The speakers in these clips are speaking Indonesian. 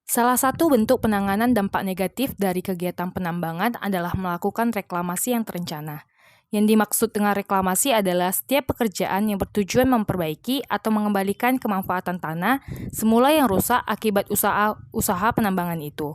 Salah satu bentuk penanganan dampak negatif dari kegiatan penambangan adalah melakukan reklamasi yang terencana. Yang dimaksud dengan reklamasi adalah setiap pekerjaan yang bertujuan memperbaiki atau mengembalikan kemanfaatan tanah semula yang rusak akibat usaha penambangan itu.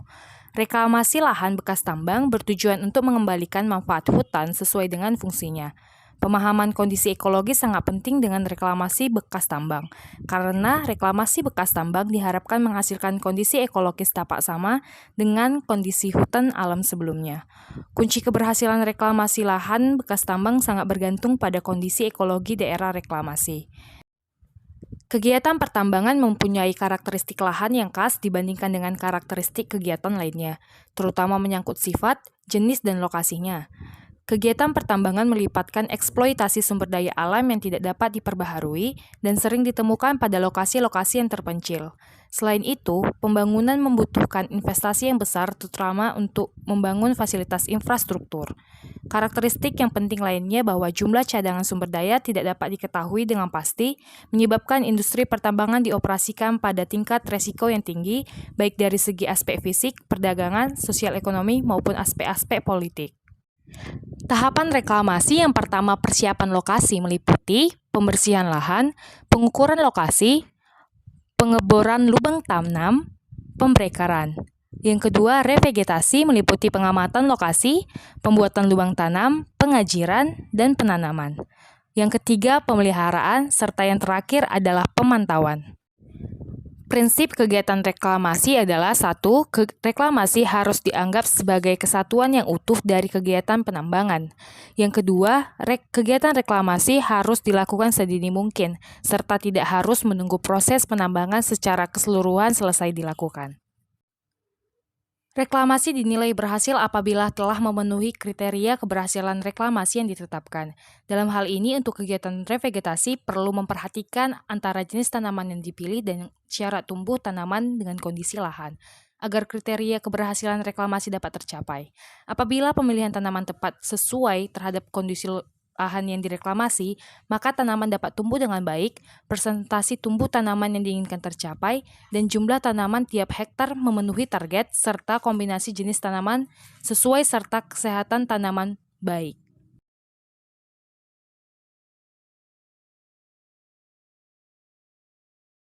Reklamasi lahan bekas tambang bertujuan untuk mengembalikan manfaat hutan sesuai dengan fungsinya. Pemahaman kondisi ekologis sangat penting dengan reklamasi bekas tambang, karena reklamasi bekas tambang diharapkan menghasilkan kondisi ekologis tapak sama dengan kondisi hutan alam sebelumnya. Kunci keberhasilan reklamasi lahan bekas tambang sangat bergantung pada kondisi ekologi daerah reklamasi. Kegiatan pertambangan mempunyai karakteristik lahan yang khas dibandingkan dengan karakteristik kegiatan lainnya, terutama menyangkut sifat, jenis, dan lokasinya. Kegiatan pertambangan melibatkan eksploitasi sumber daya alam yang tidak dapat diperbaharui dan sering ditemukan pada lokasi-lokasi yang terpencil. Selain itu, pembangunan membutuhkan investasi yang besar terutama untuk membangun fasilitas infrastruktur. Karakteristik yang penting lainnya bahwa jumlah cadangan sumber daya tidak dapat diketahui dengan pasti, menyebabkan industri pertambangan dioperasikan pada tingkat resiko yang tinggi, baik dari segi aspek fisik, perdagangan, sosial ekonomi, maupun aspek-aspek politik. Tahapan reklamasi yang pertama persiapan lokasi meliputi pembersihan lahan, pengukuran lokasi, pengeboran lubang tanam, pembrekaran. Yang kedua, revegetasi meliputi pengamatan lokasi, pembuatan lubang tanam, pengajiran, dan penanaman. Yang ketiga, pemeliharaan, serta yang terakhir adalah pemantauan. Prinsip kegiatan reklamasi adalah 1. Reklamasi harus dianggap sebagai kesatuan yang utuh dari kegiatan penambangan. Yang kedua, kegiatan reklamasi harus dilakukan sedini mungkin, serta tidak harus menunggu proses penambangan secara keseluruhan selesai dilakukan. Reklamasi dinilai berhasil apabila telah memenuhi kriteria keberhasilan reklamasi yang ditetapkan. Dalam hal ini, untuk kegiatan revegetasi perlu memperhatikan antara jenis tanaman yang dipilih dan syarat tumbuh tanaman dengan kondisi lahan, agar kriteria keberhasilan reklamasi dapat tercapai. Apabila pemilihan tanaman tepat sesuai terhadap kondisi lahan yang direklamasi, maka tanaman dapat tumbuh dengan baik, presentasi tumbuh tanaman yang diinginkan tercapai, dan jumlah tanaman tiap hektar memenuhi target, serta kombinasi jenis tanaman sesuai serta kesehatan tanaman baik.